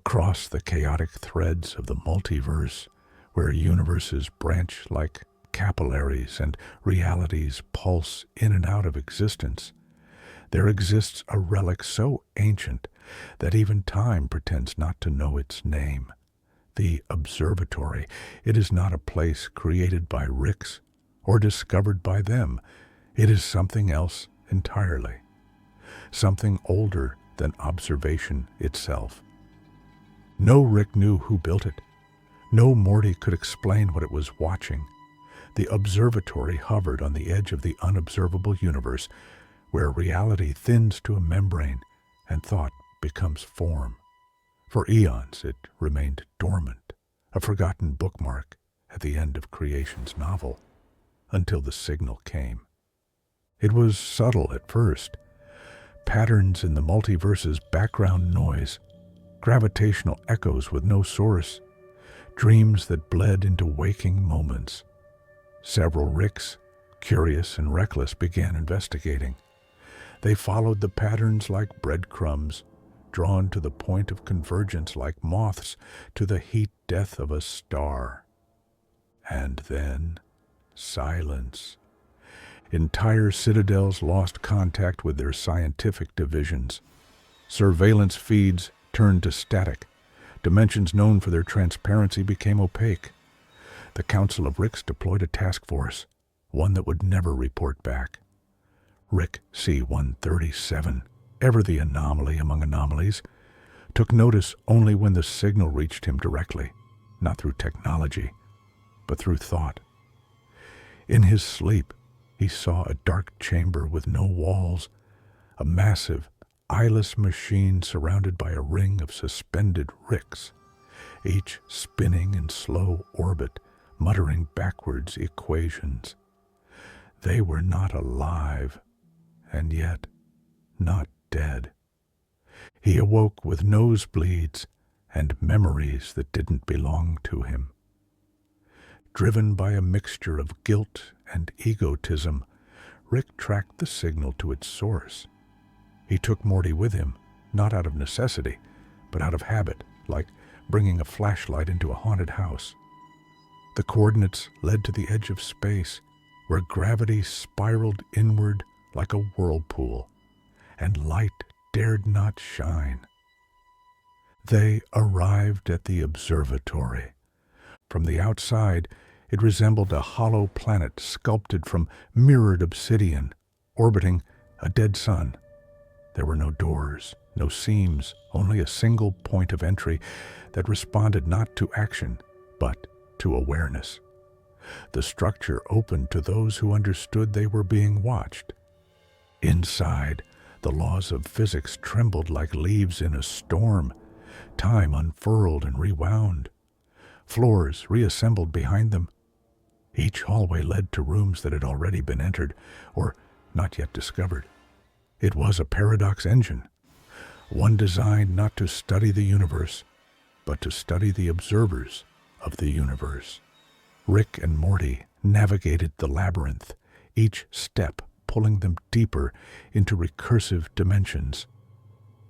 across the chaotic threads of the multiverse, where universes branch like capillaries and realities pulse in and out of existence, there exists a relic so ancient that even time pretends not to know its name. The Observatory. It is not a place created by Ricks or discovered by them. It is something else entirely. Something older than observation itself. No Rick knew who built it. No Morty could explain what it was watching. The observatory hovered on the edge of the unobservable universe, where reality thins to a membrane and thought becomes form. For eons it remained dormant, a forgotten bookmark at the end of creation's novel, until the signal came. It was subtle at first. Patterns in the multiverse's background noise, gravitational echoes with no source, dreams that bled into waking moments. Several Ricks, curious and reckless, began investigating. They followed the patterns like breadcrumbs, drawn to the point of convergence like moths to the heat death of a star. And then silence. Entire citadels lost contact with their scientific divisions. Surveillance feeds turned to static. Dimensions known for their transparency became opaque. The Council of Ricks deployed a task force, one that would never report back. Rick C-137, ever the anomaly among anomalies, took notice only when the signal reached him directly, not through technology, but through thought. In his sleep, he saw a dark chamber with no walls, a massive, eyeless machine surrounded by a ring of suspended Ricks, each spinning in slow orbit, muttering backwards equations. They were not alive, and yet not dead. He awoke with nosebleeds and memories that didn't belong to him. Driven by a mixture of guilt and egotism, Rick tracked the signal to its source. He took Morty with him, not out of necessity, but out of habit, like bringing a flashlight into a haunted house. The coordinates led to the edge of space, where gravity spiraled inward like a whirlpool, and light dared not shine. They arrived at the observatory. From the outside, it resembled a hollow planet sculpted from mirrored obsidian, orbiting a dead sun. There were no doors, no seams, only a single point of entry that responded not to action, but to awareness. The structure opened to those who understood they were being watched. Inside, the laws of physics trembled like leaves in a storm. Time unfurled and rewound. Floors reassembled behind them. Each hallway led to rooms that had already been entered, or not yet discovered. It was a paradox engine, one designed not to study the universe, but to study the observers of the universe. Rick and Morty navigated the labyrinth, each step pulling them deeper into recursive dimensions.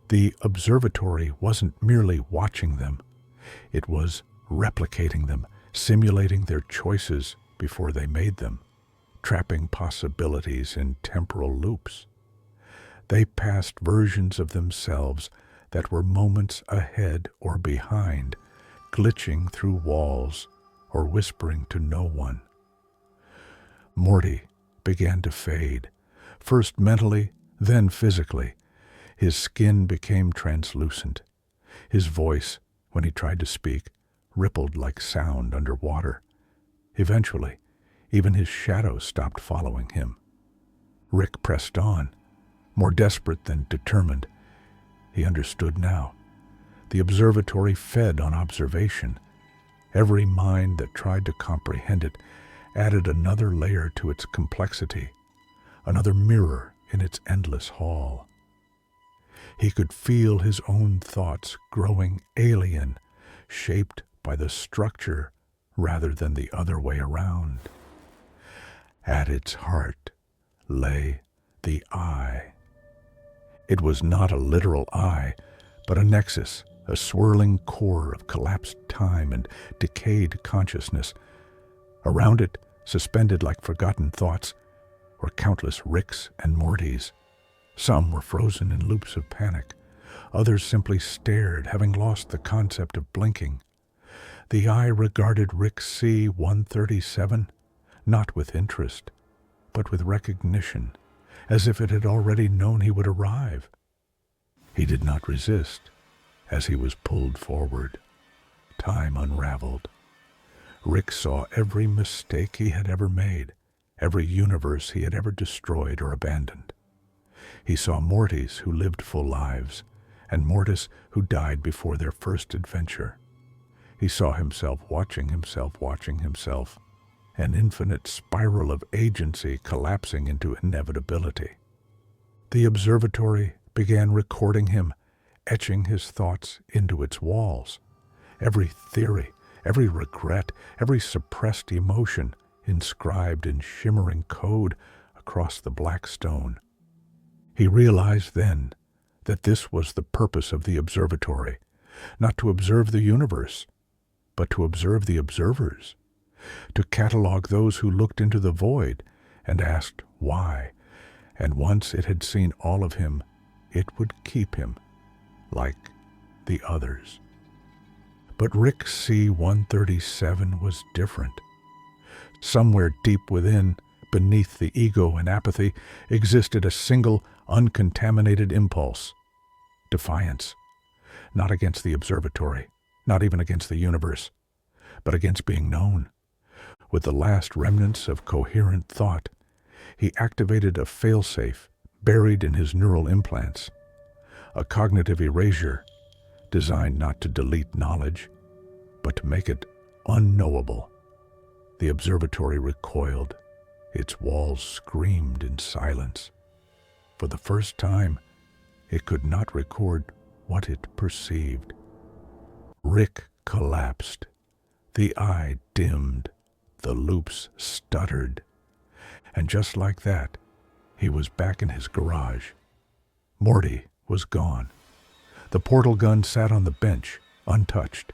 The observatory wasn't merely watching them. It was replicating them, simulating their choices before they made them, trapping possibilities in temporal loops. They passed versions of themselves that were moments ahead or behind, glitching through walls or whispering to no one. Morty began to fade, first mentally, then physically. His skin became translucent. His voice, when he tried to speak, rippled like sound underwater. Eventually, even his shadow stopped following him. Rick pressed on, more desperate than determined. He understood now. The observatory fed on observation. Every mind that tried to comprehend it added another layer to its complexity, another mirror in its endless hall. He could feel his own thoughts growing alien, shaped by the structure rather than the other way around. At its heart lay the eye. It was not a literal eye, but a nexus, a swirling core of collapsed time and decayed consciousness. Around it, suspended like forgotten thoughts, were countless Ricks and Mortys. Some were frozen in loops of panic. Others simply stared, having lost the concept of blinking. The eye regarded Rick C-137, not with interest, but with recognition, as if it had already known he would arrive. He did not resist, as he was pulled forward. Time unraveled. Rick saw every mistake he had ever made, every universe he had ever destroyed or abandoned. He saw Mortys who lived full lives, and Mortys who died before their first adventure. He saw himself watching himself, an infinite spiral of agency collapsing into inevitability. The observatory began recording him, etching his thoughts into its walls. Every theory, every regret, every suppressed emotion inscribed in shimmering code across the black stone. He realized then that this was the purpose of the observatory, not to observe the universe, but to observe the observers, to catalog those who looked into the void and asked why, and once it had seen all of him, it would keep him, like the others. But Rick C-137 was different. Somewhere deep within, beneath the ego and apathy, existed a single, uncontaminated impulse. Defiance. Not against the observatory, not even against the universe, but against being known. With the last remnants of coherent thought, he activated a failsafe buried in his neural implants, a cognitive erasure designed not to delete knowledge, but to make it unknowable. The observatory recoiled. Its walls screamed in silence. For the first time, it could not record what it perceived. Rick collapsed. The eye dimmed. The loops stuttered. And just like that, he was back in his garage. Morty was gone. The portal gun sat on the bench, untouched.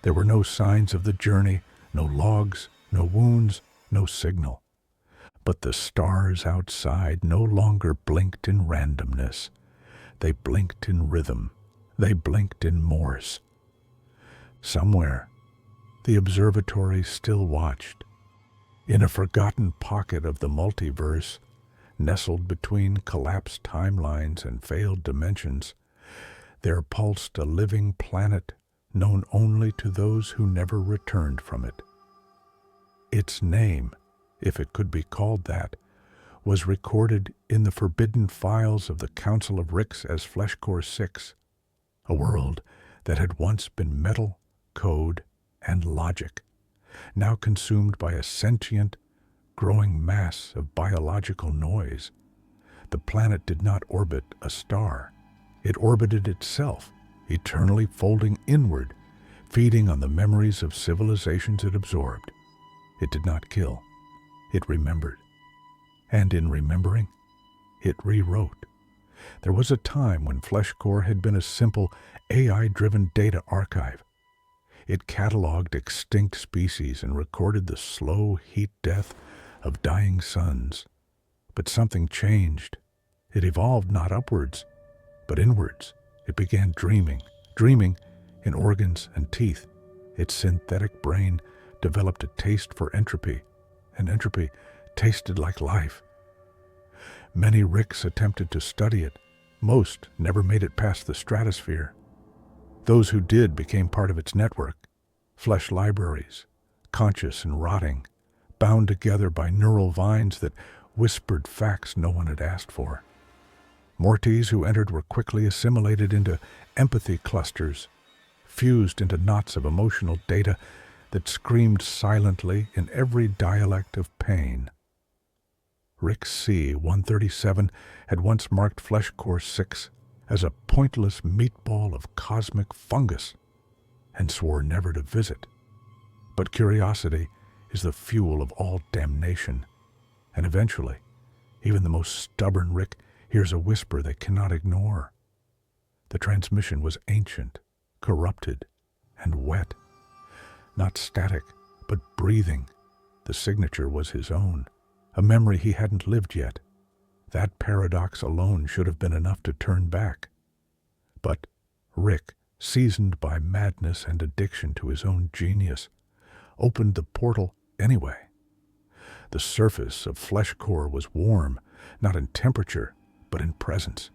There were no signs of the journey, no logs, no wounds, no signal. But the stars outside no longer blinked in randomness. They blinked in rhythm. They blinked in Morse. Somewhere, the observatory still watched. In a forgotten pocket of the multiverse, nestled between collapsed timelines and failed dimensions, there pulsed a living planet known only to those who never returned from it. Its name, if it could be called that, was recorded in the forbidden files of the Council of Ricks as Fleshcore 6, a world that had once been metal, code, and logic, now consumed by a sentient, growing mass of biological noise. The planet did not orbit a star. It orbited itself, eternally folding inward, feeding on the memories of civilizations it absorbed. It did not kill. It remembered. And in remembering, it rewrote. There was a time when Fleshcore had been a simple AI-driven data archive. It cataloged extinct species and recorded the slow heat death of dying suns. But something changed. It evolved not upwards, but inwards. It began dreaming in organs and teeth. Its synthetic brain developed a taste for entropy, and entropy tasted like life. Many Ricks attempted to study it. Most never made it past the stratosphere. Those who did became part of its network, flesh libraries, conscious and rotting, bound together by neural vines that whispered facts no one had asked for. Mortys who entered were quickly assimilated into empathy clusters, fused into knots of emotional data that screamed silently in every dialect of pain. Rick C-137 had once marked Fleshcore 6 as a pointless meatball of cosmic fungus and swore never to visit. But curiosity is the fuel of all damnation, and eventually, even the most stubborn Rick hears a whisper they cannot ignore. The transmission was ancient, corrupted and wet. Not static, but breathing. The signature was his own, a memory he hadn't lived yet. That paradox alone should have been enough to turn back. But Rick, seasoned by madness and addiction to his own genius, opened the portal anyway. The surface of Fleshcore was warm, not in temperature, but in presence.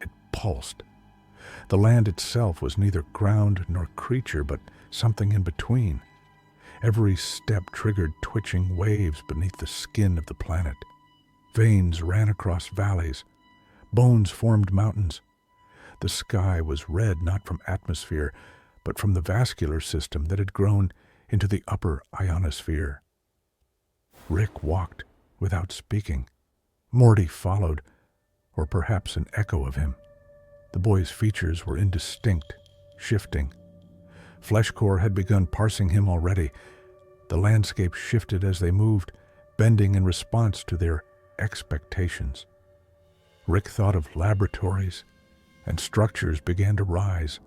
It pulsed. The land itself was neither ground nor creature, but something in between. Every step triggered twitching waves beneath the skin of the planet. Veins ran across valleys. Bones formed mountains. The sky was red not from atmosphere, but from the vascular system that had grown into the upper ionosphere. Rick walked without speaking. Morty followed, or perhaps an echo of him. The boy's features were indistinct, shifting. Fleshcore had begun parsing him already. The landscape shifted as they moved, bending in response to their expectations. Rick thought of laboratories, and structures began to rise.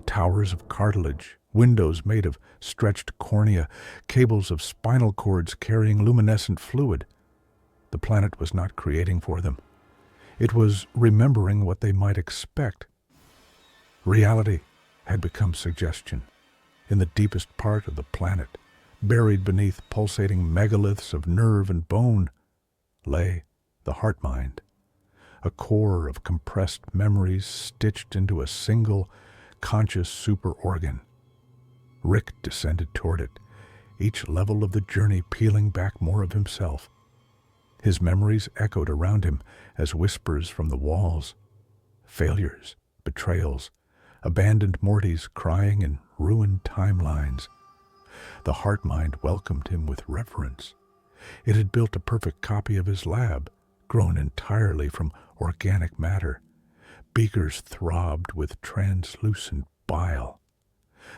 Towers of cartilage, windows made of stretched cornea, cables of spinal cords carrying luminescent fluid. The planet was not creating for them. It was remembering what they might expect. Reality had become suggestion. In the deepest part of the planet, buried beneath pulsating megaliths of nerve and bone, lay the heart-mind, a core of compressed memories stitched into a single, conscious superorgan. Rick descended toward it, each level of the journey peeling back more of himself. His memories echoed around him as whispers from the walls. Failures, betrayals, abandoned Mortys crying in ruined timelines. The heart-mind welcomed him with reverence. It had built a perfect copy of his lab, grown entirely from organic matter. Beakers throbbed with translucent bile.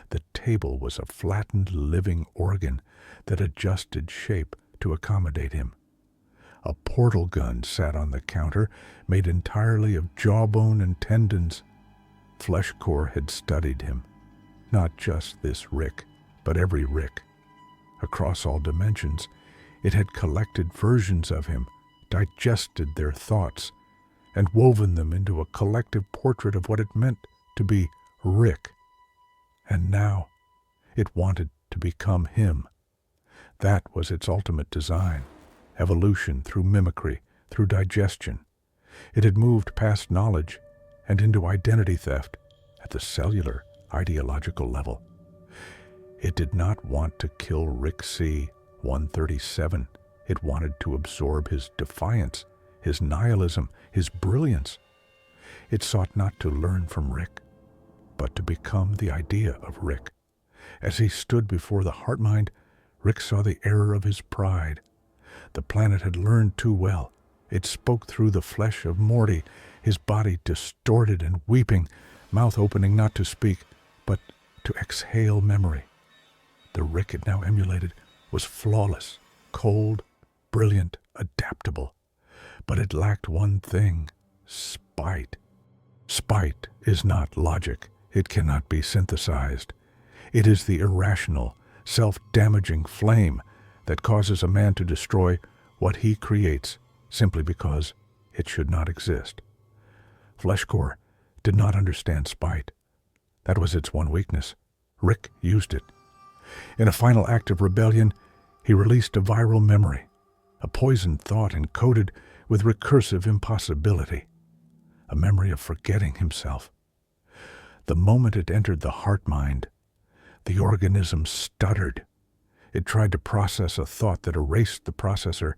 The table was a flattened living organ that adjusted shape to accommodate him. A portal gun sat on the counter, made entirely of jawbone and tendons. Fleshcore had studied him. Not just this Rick, but every Rick. Across all dimensions, it had collected versions of him, digested their thoughts, and woven them into a collective portrait of what it meant to be Rick. And now, it wanted to become him. That was its ultimate design. Evolution through mimicry, through digestion. It had moved past knowledge and into identity theft at the cellular, ideological level. It did not want to kill Rick C. 137. It wanted to absorb his defiance, his nihilism, his brilliance. It sought not to learn from Rick, but to become the idea of Rick. As he stood before the heart-mind, Rick saw the error of his pride. The planet had learned too well. It spoke through the flesh of Morty, his body distorted and weeping, mouth opening not to speak, but to exhale memory. The Rick it now emulated was flawless, cold, brilliant, adaptable. But it lacked one thing: spite. Spite is not logic. It cannot be synthesized. It is the irrational, self-damaging flame that causes a man to destroy what he creates simply because it should not exist. Fleshcore did not understand spite. That was its one weakness. Rick used it. In a final act of rebellion, he released a viral memory, a poisoned thought encoded with recursive impossibility, a memory of forgetting himself. The moment it entered the heart-mind, the organism stuttered. It tried to process a thought that erased the processor.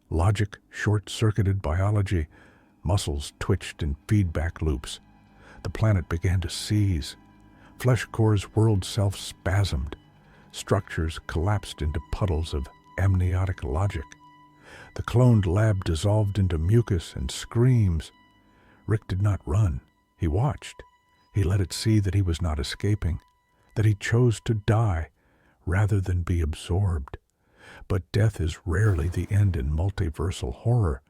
Logic short-circuited biology. Muscles twitched in feedback loops. The planet began to seize. Fleshcore's world self spasmed. Structures collapsed into puddles of amniotic logic. The cloned lab dissolved into mucus and screams. Rick did not run. He watched. He let it see that he was not escaping, that he chose to die rather than be absorbed. But death is rarely the end in multiversal horror.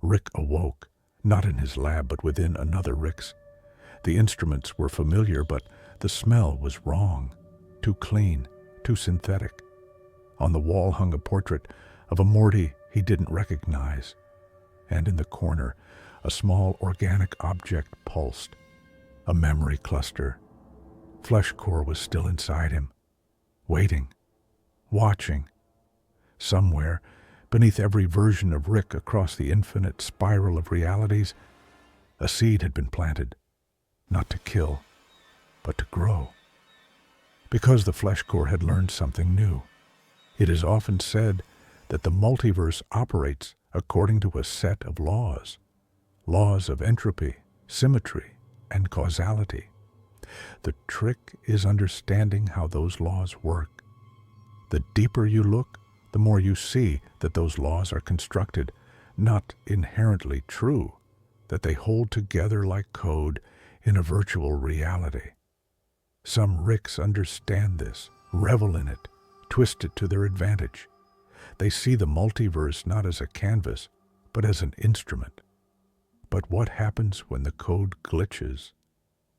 Rick awoke, not in his lab, but within another Rick's. The instruments were familiar, but The smell was wrong, too clean, too synthetic. On the wall hung a portrait of a Morty he didn't recognize, and in the corner, a small organic object pulsed, a memory cluster. Fleshcore was still inside him, waiting, watching. Somewhere, beneath every version of Rick across the infinite spiral of realities, a seed had been planted, not to kill, but to grow. Because the Fleshcore had learned something new. It is often said that the multiverse operates according to a set of laws of entropy, symmetry, and causality. The trick is understanding how those laws work. The deeper you look, the more you see that those laws are constructed, not inherently true, that they hold together like code in a virtual reality. Some Ricks understand this, revel in it, twist it to their advantage. They see the multiverse not as a canvas, but as an instrument. But what happens when the code glitches?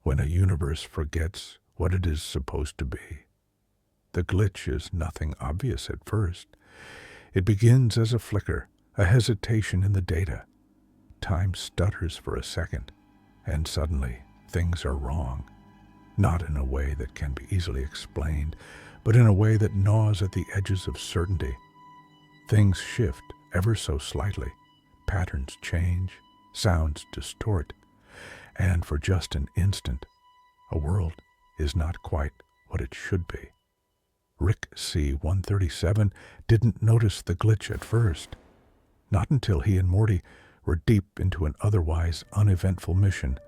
When a universe forgets what it is supposed to be? The glitch is nothing obvious at first. It begins as a flicker, a hesitation in the data. Time stutters for a second, and suddenly things are wrong. Not in a way that can be easily explained, but in a way that gnaws at the edges of certainty. Things shift ever so slightly. Patterns change, sounds distort, and for just an instant, a world is not quite what it should be. Rick C-137 didn't notice the glitch at first, not until he and Morty were deep into an otherwise uneventful mission,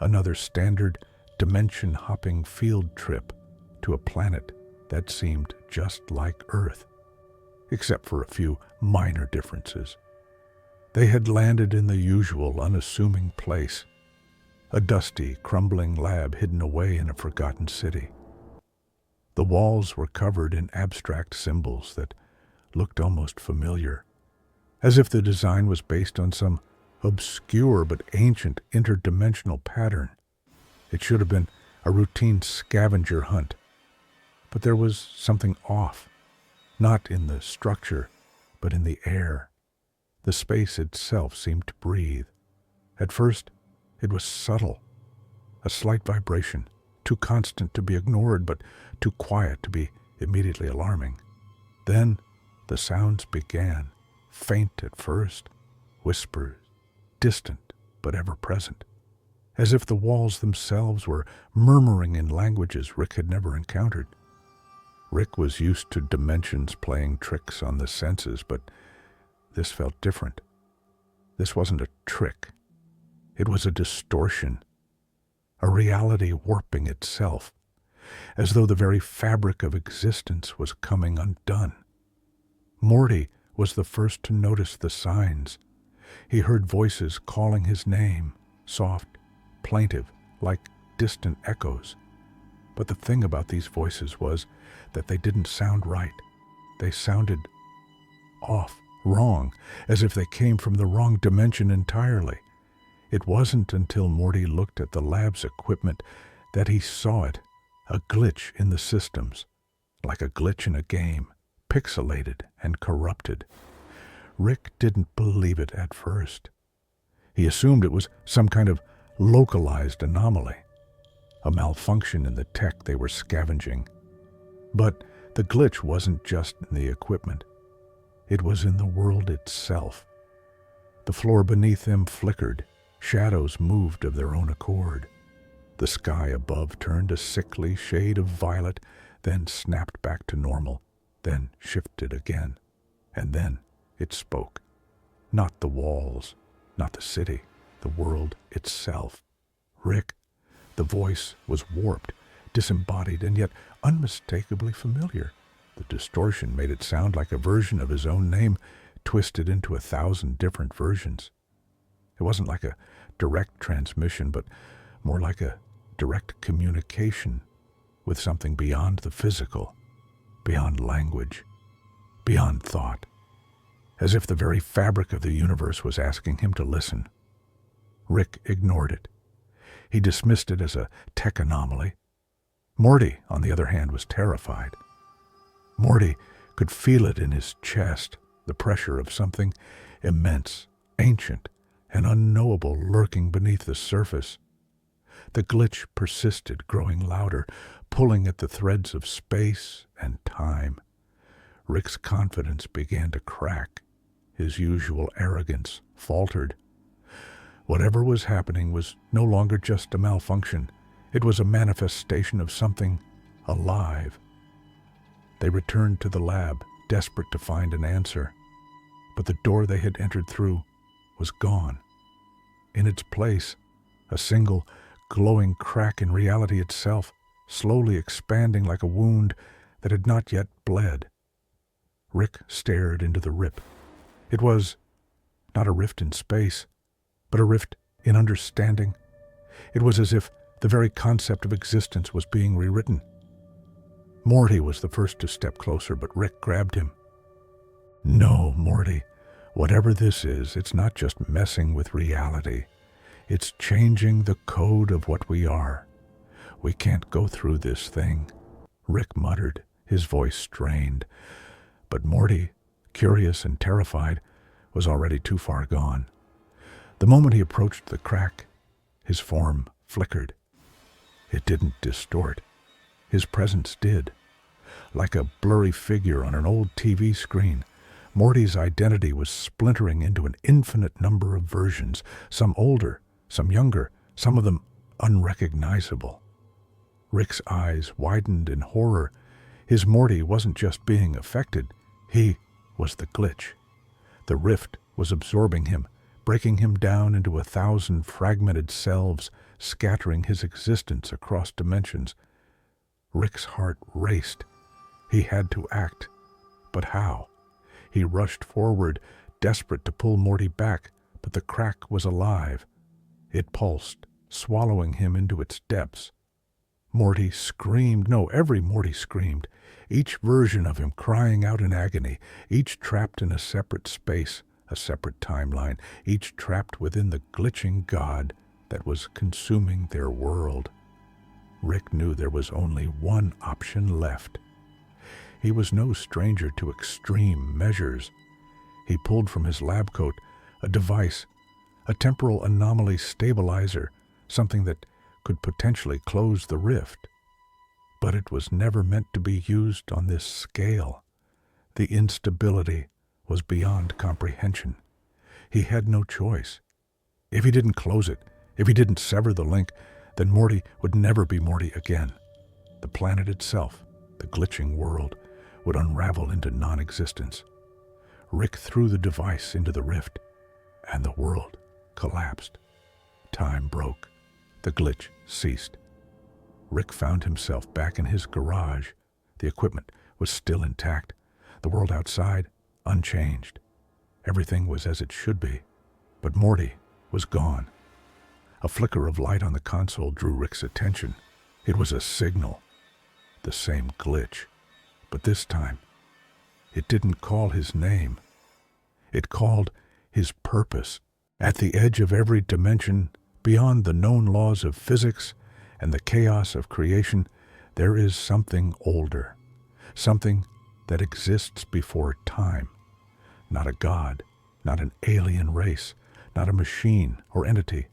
another standard dimension-hopping field trip to a planet that seemed just like Earth, except for a few minor differences. They had landed in the usual unassuming place, a dusty, crumbling lab hidden away in a forgotten city. The walls were covered in abstract symbols that looked almost familiar, as if the design was based on some obscure but ancient interdimensional pattern. It should have been a routine scavenger hunt. But there was something off, not in the structure, but in the air. The space itself seemed to breathe. At first, it was subtle, a slight vibration, too constant to be ignored, but too quiet to be immediately alarming. Then the sounds began, faint at first, whispers, distant but ever present, as if the walls themselves were murmuring in languages Rick had never encountered. Rick was used to dimensions playing tricks on the senses, but this felt different. This wasn't a trick. It was a distortion, a reality warping itself, as though the very fabric of existence was coming undone. Morty was the first to notice the signs. He heard voices calling his name, soft, plaintive, like distant echoes. But the thing about these voices was that they didn't sound right. They sounded off, wrong, as if they came from the wrong dimension entirely. It wasn't until Morty looked at the lab's equipment that he saw it, a glitch in the systems, like a glitch in a game, pixelated and corrupted. Rick didn't believe it at first. He assumed it was some kind of localized anomaly, a malfunction in the tech they were scavenging. But the glitch wasn't just in the equipment. It was in the world itself. The floor beneath them flickered. Shadows moved of their own accord. The sky above turned a sickly shade of violet, then snapped back to normal, then shifted again. And then it spoke. Not the walls, not the city, the world itself. Rick. The voice was warped, disembodied, and yet unmistakably familiar. The distortion made it sound like a version of his own name, twisted into 1,000 different versions. It wasn't like a direct transmission, but more like a direct communication with something beyond the physical, beyond language, beyond thought, as if the very fabric of the universe was asking him to listen. Rick ignored it. He dismissed it as a tech anomaly, Morty, on the other hand, was terrified. Morty could feel it in his chest, the pressure of something immense, ancient, and unknowable lurking beneath the surface. The glitch persisted, growing louder, pulling at the threads of space and time. Rick's confidence began to crack. His usual arrogance faltered. Whatever was happening was no longer just a malfunction. It was a manifestation of something alive. They returned to the lab, desperate to find an answer. But the door they had entered through was gone. In its place, a single, glowing crack in reality itself, slowly expanding like a wound that had not yet bled. Rick stared into the rip. It was not a rift in space, but a rift in understanding. It was as if the very concept of existence was being rewritten. Morty was the first to step closer, but Rick grabbed him. "No, Morty. Whatever this is, it's not just messing with reality. It's changing the code of what we are. We can't go through this thing," Rick muttered, his voice strained. But Morty, curious and terrified, was already too far gone. The moment he approached the crack, his form flickered. It didn't distort. His presence did. Like a blurry figure on an old TV screen, Morty's identity was splintering into an infinite number of versions, some older, some younger, some of them unrecognizable. Rick's eyes widened in horror. His Morty wasn't just being affected, he was the glitch. The rift was absorbing him, breaking him down into 1,000 fragmented selves, scattering his existence across dimensions. Rick's heart raced. He had to act. But how? He rushed forward, desperate to pull Morty back, but the crack was alive. It pulsed, swallowing him into its depths. Morty screamed. No, every Morty screamed. Each version of him crying out in agony, each trapped in a separate space, a separate timeline, each trapped within the glitching god that was consuming their world. Rick knew there was only one option left. He was no stranger to extreme measures. He pulled from his lab coat a device, a temporal anomaly stabilizer, something that could potentially close the rift. But it was never meant to be used on this scale. The instability was beyond comprehension. He had no choice. If he didn't close it, if he didn't sever the link, then Morty would never be Morty again. The planet itself, the glitching world, would unravel into non-existence. Rick threw the device into the rift, and the world collapsed. Time broke. The glitch ceased. Rick found himself back in his garage. The equipment was still intact. The world outside, unchanged. Everything was as it should be, but Morty was gone. A flicker of light on the console drew Rick's attention. It was a signal. The same glitch. But this time, it didn't call his name. It called his purpose. At the edge of every dimension, beyond the known laws of physics and the chaos of creation, there is something older, something that exists before time. Not a god, not an alien race, not a machine or entity,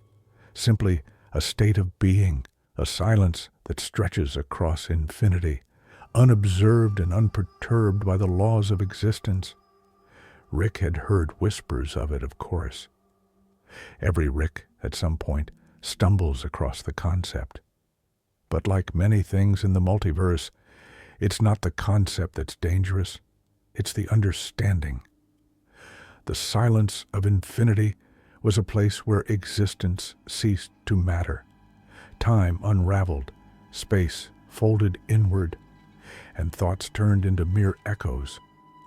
simply a state of being, a silence that stretches across infinity, unobserved and unperturbed by the laws of existence. Rick had heard whispers of it, of course. Every Rick, at some point, stumbles across the concept. But like many things in the multiverse, it's not the concept that's dangerous, it's the understanding. The silence of infinity was a place where existence ceased to matter. Time unraveled, space folded inward, and thoughts turned into mere echoes,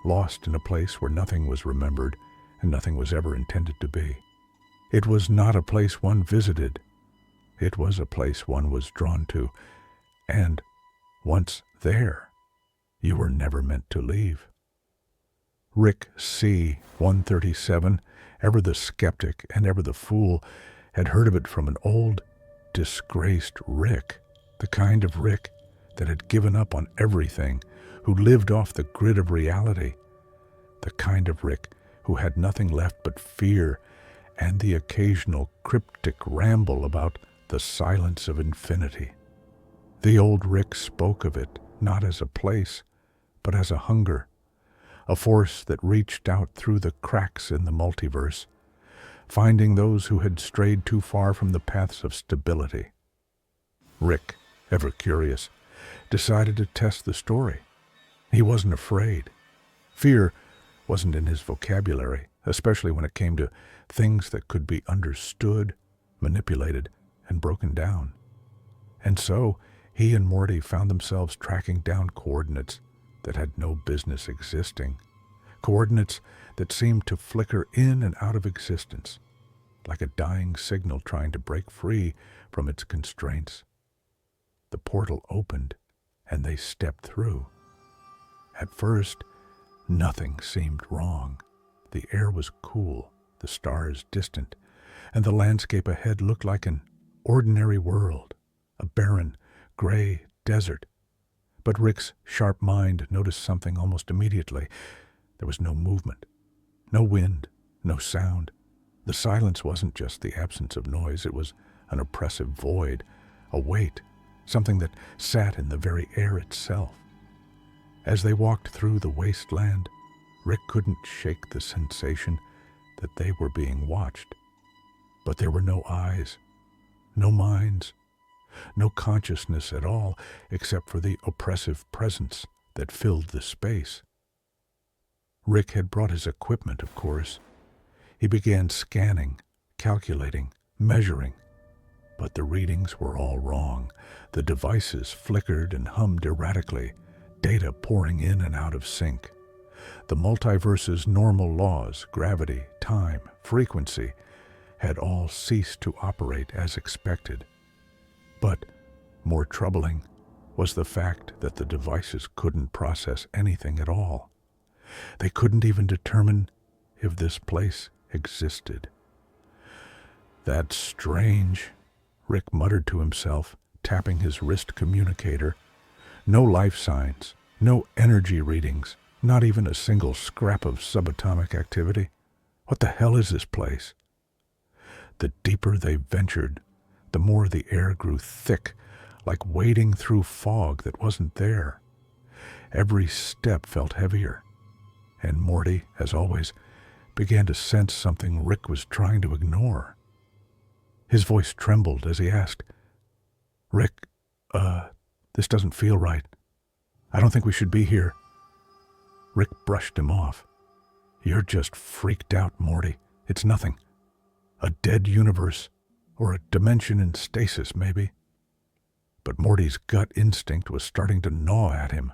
lost in a place where nothing was remembered and nothing was ever intended to be. It was not a place one visited. It was a place one was drawn to, and once there, you were never meant to leave. Rick C. 137, ever the skeptic and ever the fool, had heard of it from an old, disgraced Rick, the kind of Rick that had given up on everything, who lived off the grid of reality. The kind of Rick who had nothing left but fear and the occasional cryptic ramble about the silence of infinity. The old Rick spoke of it not as a place, but as a hunger, a force that reached out through the cracks in the multiverse, finding those who had strayed too far from the paths of stability. Rick, ever curious, decided to test the story. He wasn't afraid. Fear wasn't in his vocabulary, especially when it came to things that could be understood, manipulated, and broken down. And so, he and Morty found themselves tracking down coordinates that had no business existing, coordinates that seemed to flicker in and out of existence, like a dying signal trying to break free from its constraints. The portal opened, and they stepped through. At first, nothing seemed wrong. The air was cool, the stars distant, and the landscape ahead looked like an ordinary world, a barren, gray desert. But Rick's sharp mind noticed something almost immediately. There was no movement, no wind, no sound. The silence wasn't just the absence of noise, it was an oppressive void, a weight, something that sat in the very air itself. As they walked through the wasteland, Rick couldn't shake the sensation that they were being watched. But there were no eyes, no minds, no consciousness at all except for the oppressive presence that filled the space. Rick had brought his equipment, of course. He began scanning, calculating, measuring. But the readings were all wrong. The devices flickered and hummed erratically, data pouring in and out of sync. The multiverse's normal laws, gravity, time, frequency, had all ceased to operate as expected. But more troubling was the fact that the devices couldn't process anything at all. They couldn't even determine if this place existed. "That's strange," Rick muttered to himself, tapping his wrist communicator. No life signs, no energy readings, not even a single scrap of subatomic activity. What the hell is this place? The deeper they ventured, the more the air grew thick, like wading through fog that wasn't there. Every step felt heavier, and Morty, as always, began to sense something Rick was trying to ignore. His voice trembled as he asked, "Rick, this doesn't feel right. I don't think we should be here." Rick brushed him off. "You're just freaked out, Morty. It's nothing. A dead universe, or a dimension in stasis, maybe." But Morty's gut instinct was starting to gnaw at him.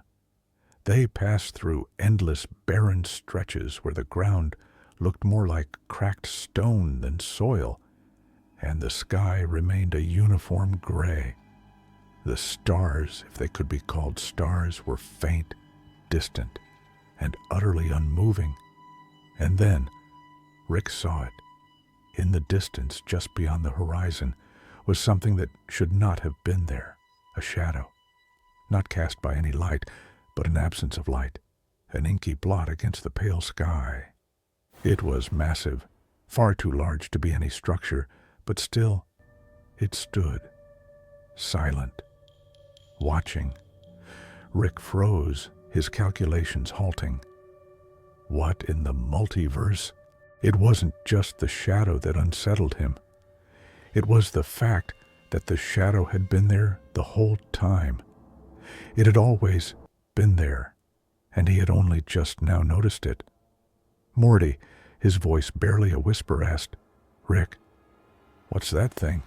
They passed through endless barren stretches where the ground looked more like cracked stone than soil, and the sky remained a uniform gray. The stars, if they could be called stars, were faint, distant, and utterly unmoving. And then, Rick saw it. In the distance, just beyond the horizon, was something that should not have been there, a shadow. Not cast by any light, but an absence of light, an inky blot against the pale sky. It was massive, far too large to be any structure, but still, it stood, silent, watching. Rick froze, his calculations halting. What in the multiverse? It wasn't just the shadow that unsettled him. It was the fact that the shadow had been there the whole time. It had always been there, and he had only just now noticed it. Morty, his voice barely a whisper, asked, "Rick, what's that thing?"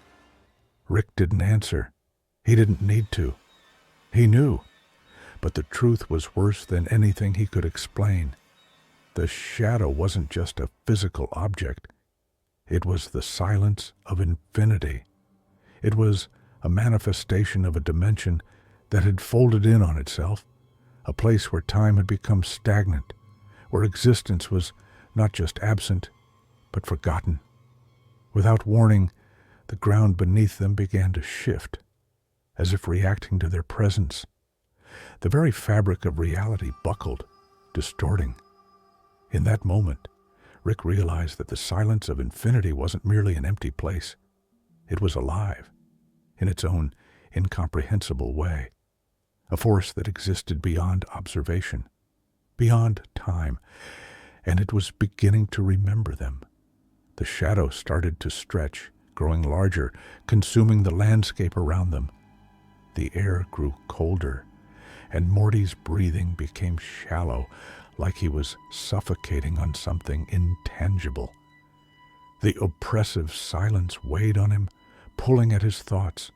Rick didn't answer. He didn't need to. He knew, but the truth was worse than anything he could explain. The shadow wasn't just a physical object. It was the silence of infinity. It was a manifestation of a dimension that had folded in on itself, a place where time had become stagnant, where existence was not just absent, but forgotten. Without warning, the ground beneath them began to shift, as if reacting to their presence, The very fabric of reality buckled, distorting. In that moment, Rick realized that the silence of infinity wasn't merely an empty place. It was alive, in its own incomprehensible way. A force that existed beyond observation, beyond time, and it was beginning to remember them. The shadow started to stretch, growing larger, consuming the landscape around them. The air grew colder, and Morty's breathing became shallow, like he was suffocating on something intangible. The oppressive silence weighed on him, pulling at his thoughts.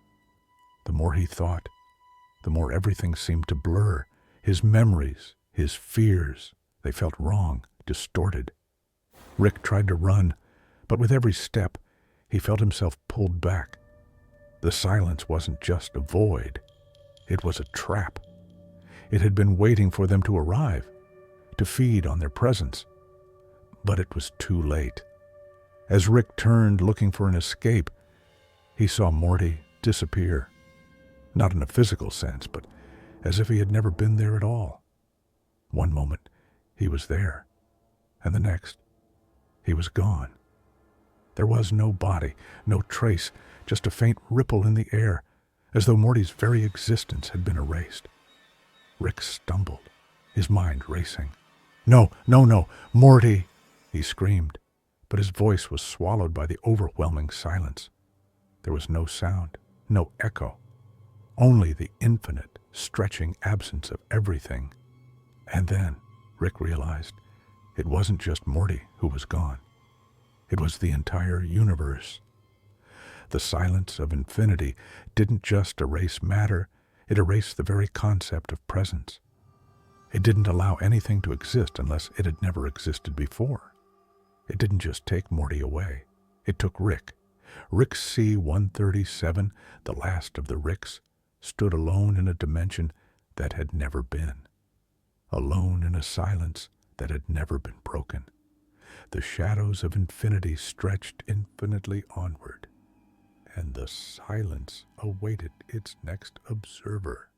The more he thought, the more everything seemed to blur. His memories, his fears, they felt wrong, distorted. Rick tried to run, but with every step, he felt himself pulled back. The silence wasn't just a void. It was a trap. It had been waiting for them to arrive, to feed on their presence. But it was too late. As Rick turned, looking for an escape, he saw Morty disappear. Not in a physical sense, but as if he had never been there at all. One moment, he was there, and the next, he was gone. There was no body, no trace, just a faint ripple in the air, as though Morty's very existence had been erased. Rick stumbled, his mind racing. "No, no, no, Morty!" he screamed, but his voice was swallowed by the overwhelming silence. There was no sound, no echo, only the infinite, stretching absence of everything. And then Rick realized it wasn't just Morty who was gone. It was the entire universe. The silence of infinity didn't just erase matter, it erased the very concept of presence. It didn't allow anything to exist unless it had never existed before. It didn't just take Morty away. It took Rick. Rick C-137, the last of the Ricks, stood alone in a dimension that had never been. Alone in a silence that had never been broken. The shadows of infinity stretched infinitely onward, and the silence awaited its next observer.